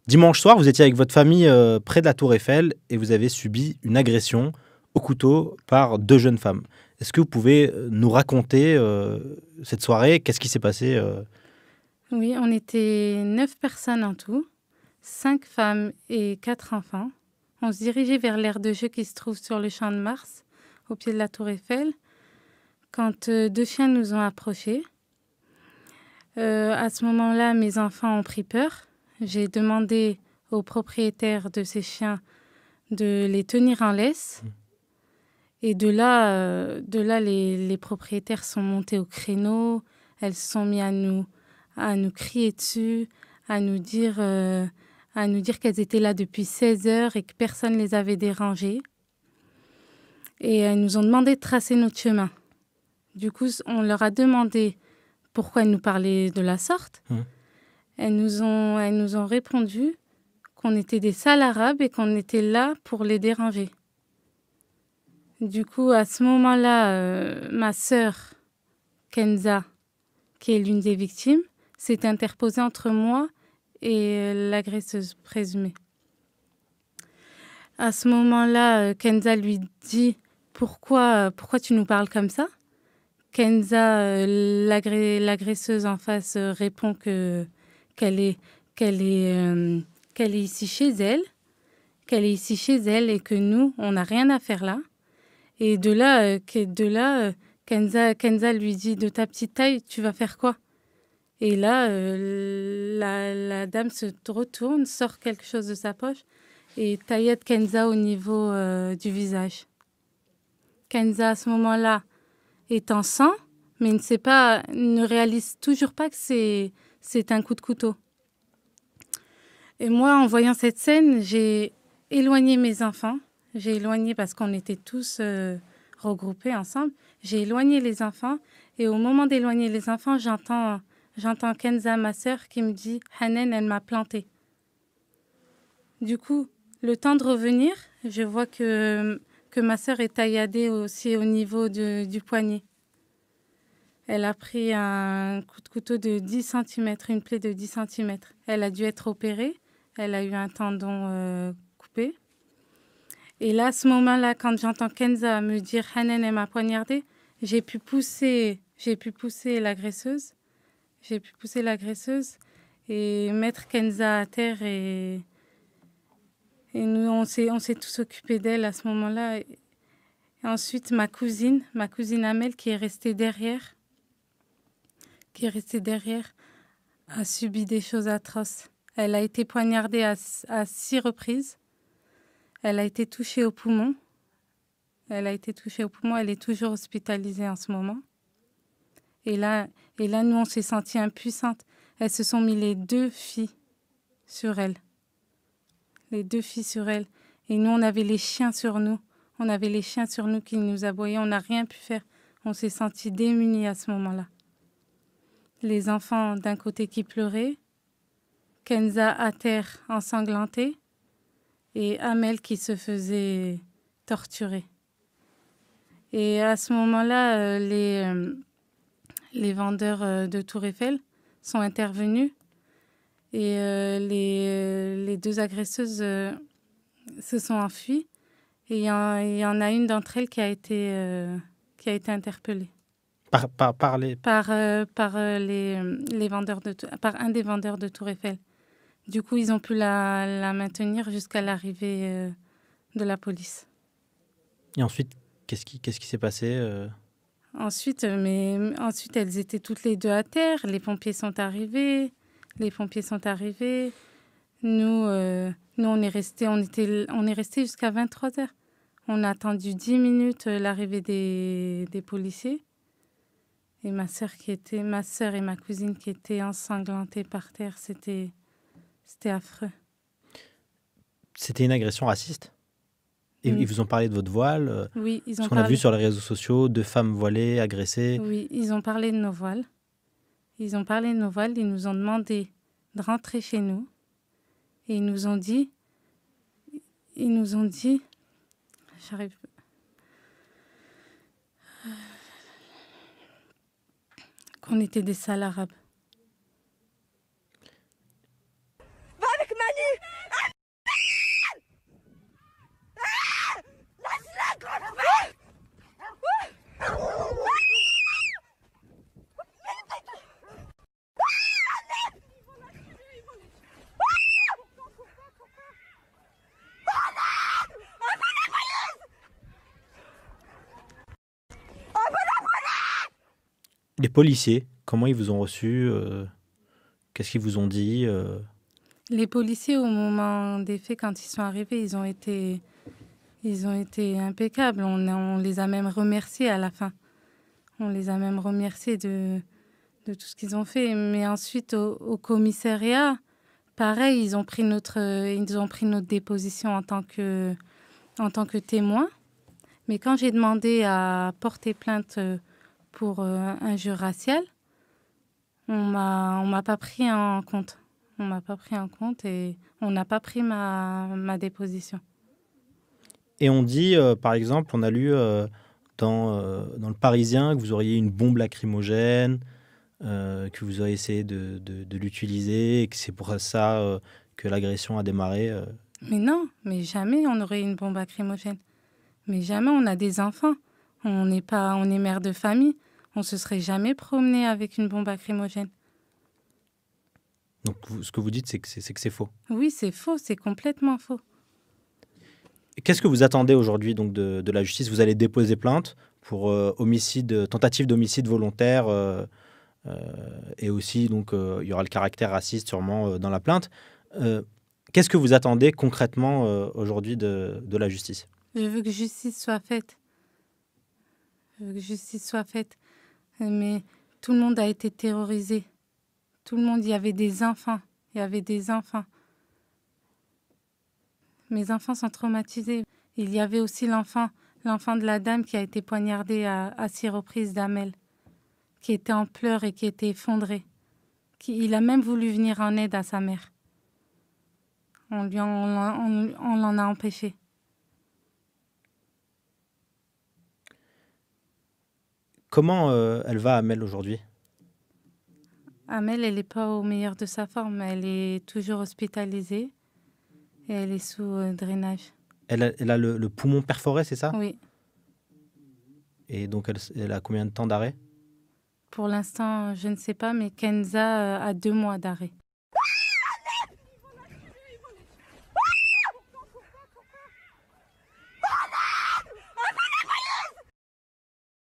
Dimanche soir, vous étiez avec votre famille près de la Tour Eiffel et vous avez subi une agression au couteau par 2 jeunes femmes. Est-ce que vous pouvez nous raconter cette soirée? Qu'est-ce qui s'est passé Oui, on était 9 personnes en tout, 5 femmes et 4 enfants. On se dirigeait vers l'aire de jeu qui se trouve sur le Champ de Mars, au pied de la Tour Eiffel, quand 2 chiens nous ont approchés. À ce moment-là, mes enfants ont pris peur. J'ai demandé aux propriétaires de ces chiens de les tenir en laisse. Et de là, les propriétaires sont montés au créneau. Elles se sont mis à nous crier dessus, à nous dire qu'elles étaient là depuis 16 heures et que personne ne les avait dérangées. Et elles nous ont demandé de tracer notre chemin. Du coup, on leur a demandé pourquoi elles nous parlaient de la sorte. Elles nous ont répondu qu'on était des sales arabes et qu'on était là pour les déranger. Du coup, à ce moment-là, ma sœur, Kenza, qui est l'une des victimes, s'est interposée entre moi et l'agresseuse présumée. À ce moment-là, Kenza lui dit « Pourquoi tu nous parles comme ça ?» Kenza, l'agresseuse en face, répond qu'elle est ici chez elle, et que nous, on n'a rien à faire là. Et de là, Kenza lui dit « De ta petite taille, tu vas faire quoi ?» Et là, la dame se retourne, sort quelque chose de sa poche et taillade Kenza au niveau du visage. Kenza, à ce moment-là, est en sang, mais ne réalise toujours pas que c'est un coup de couteau. Et moi, en voyant cette scène, j'ai éloigné mes enfants. J'ai éloigné parce qu'on était tous regroupés ensemble. J'ai éloigné les enfants et au moment d'éloigner les enfants, j'entends Kenza, ma sœur, qui me dit « Hanen, elle m'a plantée ». Du coup, le temps de revenir, je vois que ma sœur est tailladée aussi au niveau du poignet. Elle a pris un coup de couteau de 10 cm, une plaie de 10 cm. Elle a dû être opérée. Elle a eu un tendon coupé. Et là, à ce moment-là, quand j'entends Kenza me dire « Hanen, elle m'a poignardée », j'ai pu pousser l'agresseuse. J'ai pu pousser l'agresseuse et mettre Kenza à terre. Et nous, on s'est tous occupés d'elle à ce moment-là. Et ensuite, ma cousine Amel, qui est restée derrière, a subi des choses atroces. Elle a été poignardée à 6 reprises. Elle a été touchée au poumon. Elle est toujours hospitalisée en ce moment. Et là, nous, on s'est sentis impuissantes. Elles se sont mis les 2 filles sur elle. Et nous, on avait les chiens sur nous. Qui nous aboyaient. On n'a rien pu faire. On s'est sentis démunis à ce moment-là. Les enfants d'un côté qui pleuraient. Kenza à terre ensanglantée. Et Amel qui se faisait torturer. Et à ce moment-là, les vendeurs de Tour Eiffel sont intervenus et les 2 agresseuses se sont enfuies. Et il y en a une d'entre elles qui a été interpellée. Par les... Par un des vendeurs de Tour Eiffel. Du coup, ils ont pu la maintenir jusqu'à l'arrivée de la police. Et ensuite, qu'est-ce qui s'est passé Ensuite, elles étaient toutes les 2 à terre. Les pompiers sont arrivés. Nous, on est restés jusqu'à 23 heures. On a attendu 10 minutes l'arrivée des policiers. Et ma sœur et ma cousine qui étaient ensanglantées par terre, c'était affreux. C'était une agression raciste? Et ils vous ont parlé de votre voile? Oui, ils ont Parce qu'on a vu sur les réseaux sociaux 2 femmes voilées, agressées. Oui, ils ont parlé de nos voiles. Ils nous ont demandé de rentrer chez nous. Et ils nous ont dit, j'arrive, qu'on était des sales arabes. Va avec Manu! Les policiers, comment ils vous ont reçu qu'est-ce qu'ils vous ont dit Les policiers, au moment des faits, quand ils sont arrivés, ils ont été impeccables. On les a même remerciés à la fin. On les a même remerciés de tout ce qu'ils ont fait. Mais ensuite, au commissariat, pareil, ils ont pris notre déposition en tant que témoin. Mais quand j'ai demandé à porter plainte pour injure raciale, on m'a pas pris en compte. On m'a pas pris en compte et on n'a pas pris ma déposition. Et on dit, par exemple, on a lu dans Le Parisien que vous auriez une bombe lacrymogène, que vous auriez essayé de l'utiliser et que c'est pour ça que l'agression a démarré. Mais non, mais jamais on aurait une bombe lacrymogène. Mais jamais on a des enfants. On est mère de famille. On se serait jamais promené avec une bombe lacrymogène. Donc ce que vous dites, c'est que c'est faux. Oui, c'est faux, c'est complètement faux. Qu'est-ce que vous attendez aujourd'hui donc de la justice? Vous allez déposer plainte pour tentative d'homicide volontaire et aussi donc il y aura le caractère raciste sûrement dans la plainte. Qu'est-ce que vous attendez concrètement aujourd'hui de la justice? Je veux que justice soit faite. Je veux que justice soit faite. Mais tout le monde a été terrorisé. Tout le monde, il y avait des enfants. Il y avait des enfants. Mes enfants sont traumatisés. Il y avait aussi l'enfant de la dame qui a été poignardée à 6 reprises d'Amel, qui était en pleurs et qui était effondré. Il a même voulu venir en aide à sa mère. On l'en a empêché. Comment elle va, Amel, aujourd'hui? Amel, elle n'est pas au meilleur de sa forme. Elle est toujours hospitalisée et elle est sous drainage. Elle a le poumon perforé, c'est ça? Oui. Et donc elle a combien de temps d'arrêt? Pour l'instant, je ne sais pas, mais Kenza a 2 mois d'arrêt.